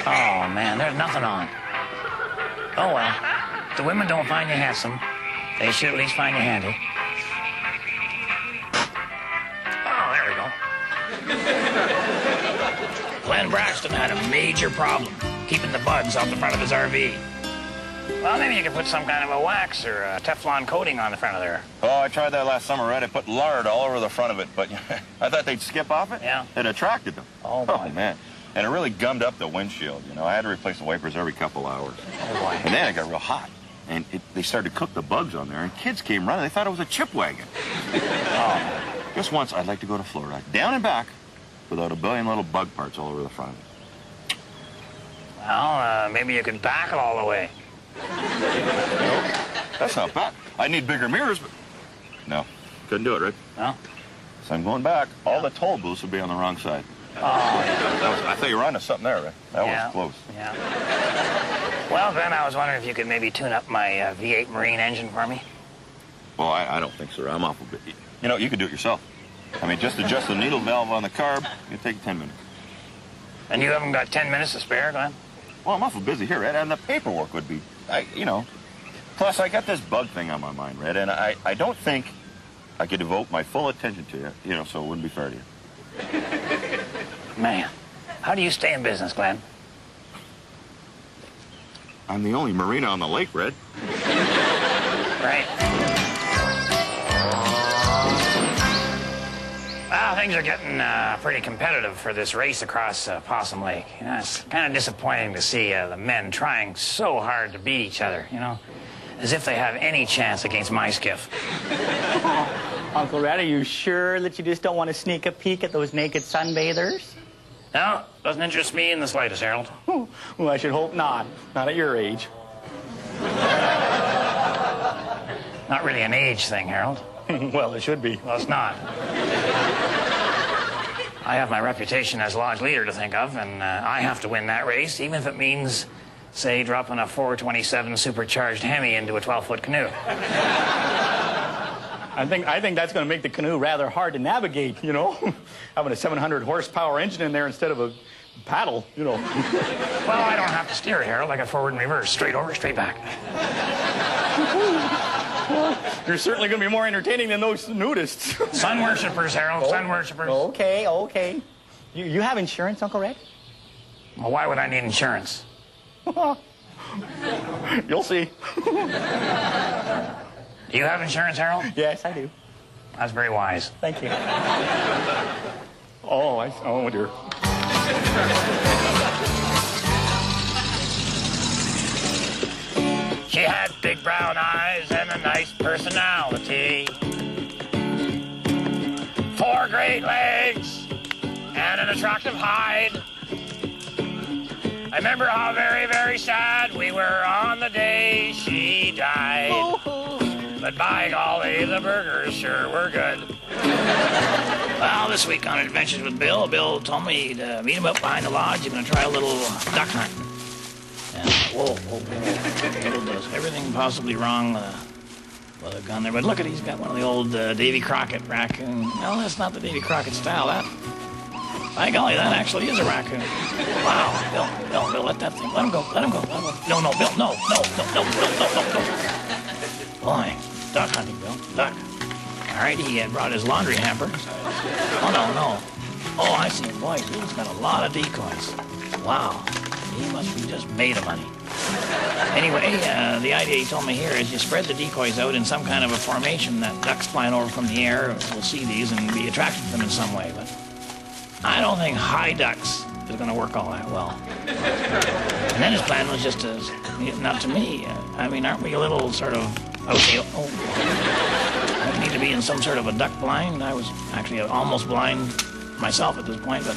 Oh, man, there's nothing on. Oh, well. If the women don't find you handsome, they should at least find you handy. Oh, there we go. Glenn Braxton had a major problem keeping the bugs off the front of his RV. Well, maybe you could put some kind of a wax or a Teflon coating on the front of there. Oh, I tried that last summer, Red. I put lard all over the front of it, but I thought they'd skip off it. Yeah. It attracted them. Oh, boy. Man. And it really gummed up the windshield, you know. I had to replace the wipers every couple hours. Oh, boy. And then it got real hot. And they started to cook the bugs on there, and kids came running. They thought it was a chip wagon. Oh. Just once, I'd like to go to Florida, down and back, without a billion little bug parts all over the front of it. Well, maybe you could back it all the way. No, that's not bad. I need bigger mirrors, but no, couldn't do it, Rick. No? So I'm going back. All the toll booths would be on the wrong side. Oh, yeah. I thought you were onto something there, Rick. That was close. Yeah. Well, Glenn, I was wondering if you could maybe tune up my V8 Marine engine for me. Well, I don't think so. I'm awful busy. You know, you could do it yourself. I mean, just adjust the needle valve on the carb. It'd take 10 minutes. And you haven't got 10 minutes to spare, Glenn? Well, I'm awful busy here, Red, and the paperwork would be, you know. Plus, I got this bug thing on my mind, Red, and I don't think I could devote my full attention to you, you know, so it wouldn't be fair to you. Man, how do you stay in business, Glenn? I'm the only marina on the lake, Red. Right. Well, things are getting pretty competitive for this race across Possum Lake. You know, it's kind of disappointing to see the men trying so hard to beat each other, you know, as if they have any chance against my skiff. Uncle Red, are you sure that you just don't want to sneak a peek at those naked sunbathers? No, doesn't interest me in the slightest, Harold. Well, I should hope not. Not at your age. Not really an age thing, Harold. Well, it should be. Well, it's not. I have my reputation as lodge leader to think of, and I have to win that race, even if it means, say, dropping a 427 supercharged Hemi into a 12-foot canoe. I think that's going to make the canoe rather hard to navigate, you know? Having a 700 horsepower engine in there instead of a paddle, you know. Well, I don't have to steer it, Harold. I got forward and reverse, straight over, straight back. Well, you're certainly going to be more entertaining than those nudists. Sun worshippers, Harold, sun worshippers. Okay. You have insurance, Uncle Red? Well, why would I need insurance? You'll see. Do you have insurance, Harold? Yes, I do. That's very wise. Thank you. Oh, dear. She had big brown eyes and a nice personality. 4 great legs and an attractive hide. I remember how very, very sad we were on the day she died. But by golly, the burgers sure were good. Well, this week on Adventures with Bill, Bill told me to meet him up behind the lodge. He's going to try a little duck hunting. And, whoa. Bill does everything possibly wrong with a gun there. But look at, he's got one of the old Davy Crockett raccoon. No, that's not the Davy Crockett style. By golly, that actually is a raccoon. Wow. Bill, let that thing, let him go. No, Bill, no. Boy, duck hunting, Bill, duck. All right, he had brought his laundry hamper. Oh, no. Oh, I see. Boy, Bill's got a lot of decoys. Wow, he must be just made of money. Anyway, the idea he told me here is you spread the decoys out in some kind of a formation that ducks flying over from the air will see these and be attracted to them in some way, but I don't think high ducks is going to work all that well. And then his plan was just to, not to me. I mean, aren't we a little sort of, I need to be in some sort of a duck blind. I was actually almost blind myself at this point, but,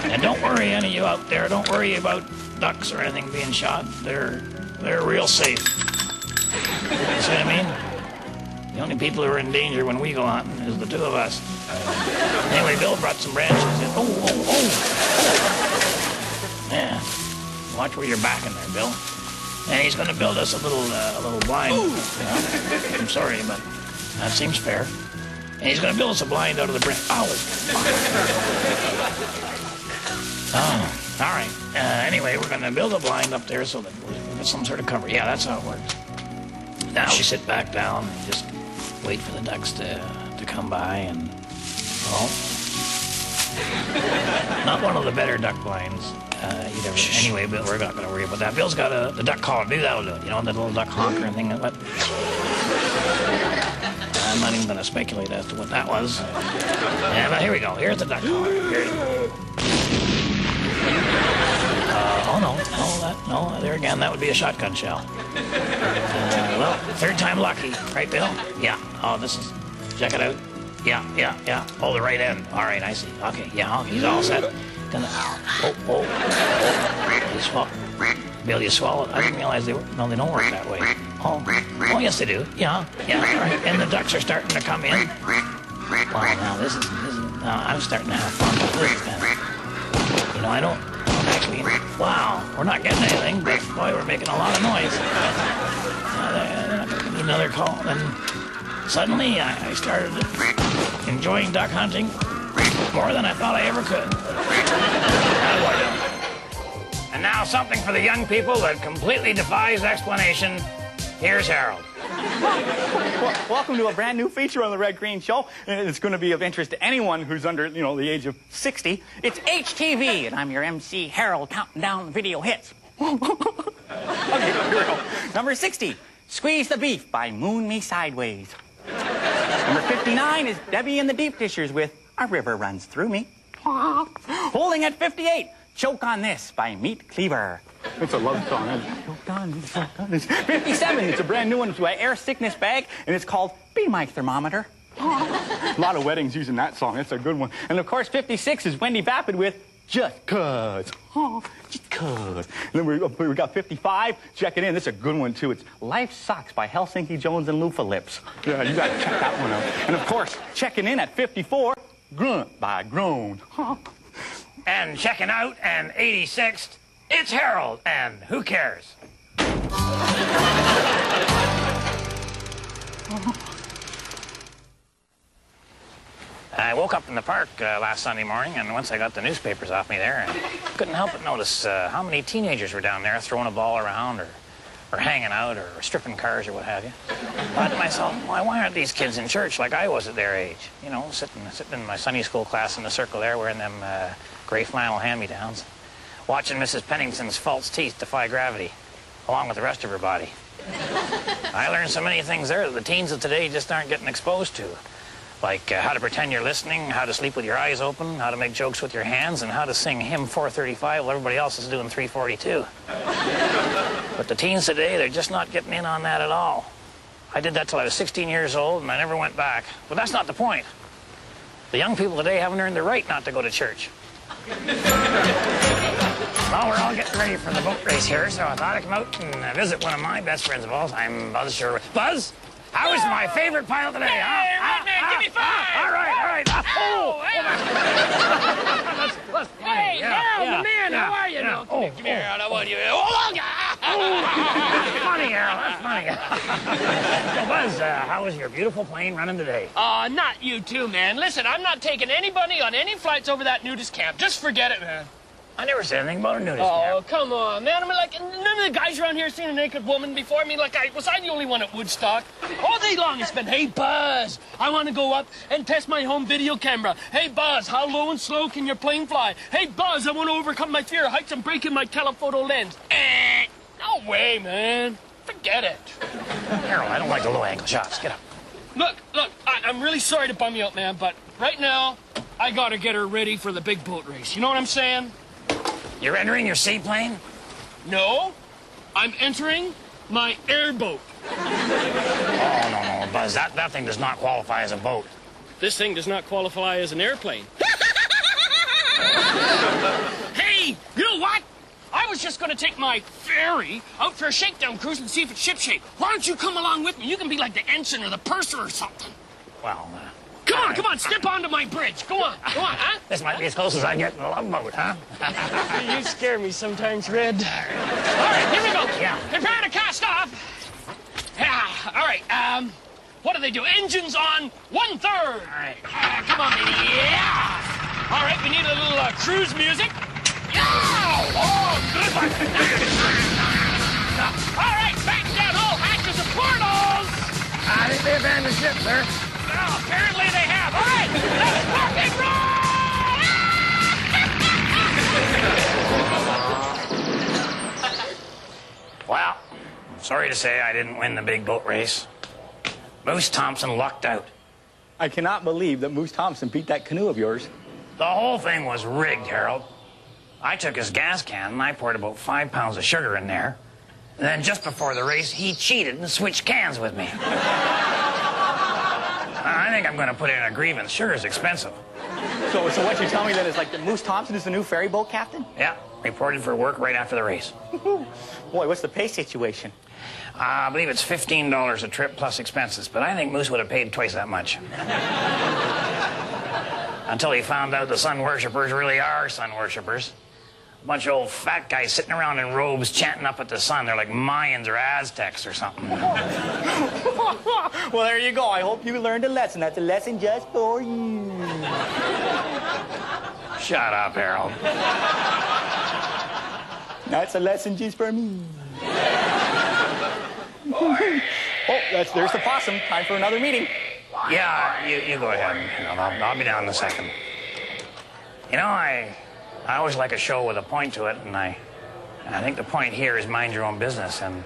and don't worry, any of you out there, don't worry about ducks or anything being shot. They're real safe. You see what I mean? The only people who are in danger when we go hunting is the two of us. Anyway, Bill brought some branches in. Oh. Yeah. Watch where you're backing there, Bill. And he's going to build us a little blind. I'm sorry, but that seems fair. And he's going to build us a blind out of the branch. Ow! Oh, all right. Anyway, we're going to build a blind up there so that we've got some sort of cover. Yeah, that's how it works. Now we sit back down and just wait for the ducks to come by and... Oh. Not one of the better duck blinds either. Anyway, Bill, we're not going to worry about that. Bill's got the duck collar. Maybe that'll do it. You know, that little duck honker and thing. What? I'm not even going to speculate as to what that was. Yeah, but here we go. Here's the duck collar. No, there again, that would be a shotgun shell. Well, third time lucky. Right, Bill? Yeah. Oh, this is... Check it out. Yeah. Oh, the right end. All right, I see. Okay, yeah, he's all set. Then, Bill, you swallowed. I didn't realize they were... No, they don't work that way. Oh, yes, they do. Yeah, all right. And the ducks are starting to come in. Wow, now this is I'm starting to have fun with this. You know, I don't actually... Wow, we're not getting anything, but boy, we're making a lot of noise. Another call, and suddenly I started enjoying duck hunting more than I thought I ever could. And now something for the young people that completely defies explanation. Here's Harold. Welcome to a brand new feature on the Red Green Show. It's going to be of interest to anyone who's under, the age of 60. It's HTV, and I'm your MC, Harold, counting down the video hits. Okay, here we go. Number 60, Squeeze the Beef by Moon Me Sideways. Number 59 is Debbie and the Deep Dishers with A River Runs Through Me. Holding at 58, Choke on This by Meat Cleaver. It's a love song. Choke on this. 57, it's a brand new one by Air Sickness Bag, and it's called Be My Thermometer. A lot of weddings using that song. It's a good one. And, of course, 56 is Wendy Vapid with Just Cuz. Just Cuz. And then we got 55. Check it in. This is a good one, too. It's Life Sucks by Helsinki Jones and Loofah Lips. Yeah, you got to check that one out. And, of course, checking in at 54, Grunt by Groan. And checking out, and 86th, it's Harold, and who cares? I woke up in the park last Sunday morning, and once I got the newspapers off me there, I couldn't help but notice how many teenagers were down there throwing a ball around or hanging out or stripping cars or what have you. I thought to myself, why aren't these kids in church like I was at their age? You know, sitting in my Sunday school class in the circle there wearing them gray flannel hand-me-downs, watching Mrs. Pennington's false teeth defy gravity, along with the rest of her body. I learned so many things there that the teens of today just aren't getting exposed to. Like how to pretend you're listening, how to sleep with your eyes open, how to make jokes with your hands, and how to sing hymn 435 while everybody else is doing 342. But the teens today, they're just not getting in on that at all. I did that till I was 16 years old, and I never went back. But that's not the point. The young people today haven't earned the right not to go to church. Well, we're all getting ready for the boat race here, so I thought I'd come out and visit one of my best friends of all. I'm Buzz Sherwood. Buzz? How was my favorite pilot today, huh? Hey, right there, give me 5! All right. Let's play. Hey, Harold, the man, how are you? No, come here, Harold, I want you. That's funny, Harold, that's funny. So, Buzz, how was your beautiful plane running today? Not you too, man. Listen, I'm not taking anybody on any flights over that nudist camp. Just forget it, man. I never said anything about a nudist camp. Oh, come on, man. I mean, like, none of the guys around here seen a naked woman before. I mean, like, was I the only one at Woodstock? All day long it's been, hey, Buzz, I want to go up and test my home video camera. Hey, Buzz, how low and slow can your plane fly? Hey, Buzz, I want to overcome my fear of heights and breaking my telephoto lens. No way, man. Forget it. Harold, I don't like the low-angle shots. Get up. Look, I'm really sorry to bum you out, man, but right now, I got to get her ready for the big boat race. You know what I'm saying? You're entering your seaplane? No, I'm entering my airboat. Oh, no, Buzz, that thing does not qualify as a boat. This thing does not qualify as an airplane. Hey, you know what? I was just going to take my ferry out for a shakedown cruise and see if it's shipshape. Why don't you come along with me? You can be like the ensign or the purser or something. Well, Come on, step onto my bridge. Go on, huh? This might be as close as I get in a love boat, huh? You scare me sometimes, Red. All right, here we go. Yeah. Prepare to cast off. Yeah, all right, what do they do? Engines on 1/3. All right. Come on, baby. Yeah. All right, we need a little cruise music. Oh, good one. All right, back down all hatches and portals. I think they abandoned ship, sir. No, apparently they have. All right, let's rock and roll. Well, sorry to say I didn't win the big boat race. Moose Thompson lucked out. I cannot believe that Moose Thompson beat that canoe of yours. The whole thing was rigged, Harold. I took his gas can and I poured about 5 pounds of sugar in there. And then just before the race, he cheated and switched cans with me. I think I'm going to put in a grievance. Sugar's expensive. So what you tell me then is like that Moose Thompson is the new ferry boat captain? Yeah, reported for work right after the race. Boy, what's the pay situation? I believe it's $15 a trip plus expenses, but I think Moose would have paid twice that much. Until he found out the sun worshippers really are sun worshippers. A bunch of old fat guys sitting around in robes chanting up at the sun. They're like Mayans or Aztecs or something. Well, there you go. I hope you learned a lesson. That's a lesson just for you. Shut up, Harold. That's a lesson just for me. Oh, there's the possum. Time for another meeting. Yeah, you go ahead. I'll be down in a second. You know, I always like a show with a point to it, and I think the point here is mind your own business, and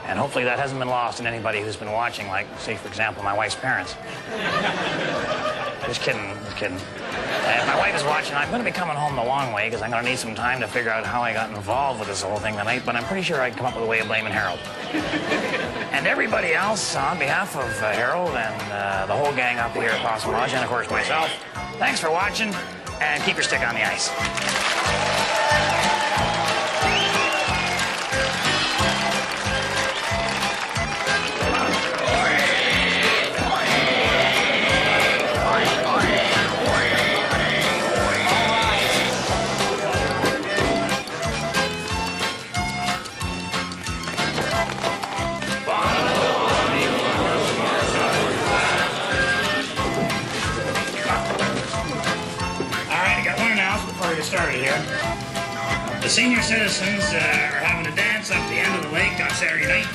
hopefully that hasn't been lost on anybody who's been watching, like, say, for example, my wife's parents. Just kidding. If my wife is watching, I'm going to be coming home the long way because I'm going to need some time to figure out how I got involved with this whole thing tonight, but I'm pretty sure I can come up with a way of blaming Harold. And everybody else, on behalf of Harold and the whole gang up here at Possum Lodge, and of course myself, thanks for watching, and keep your stick on the ice. Started here. The senior citizens are having a dance up the end of the lake on Saturday night.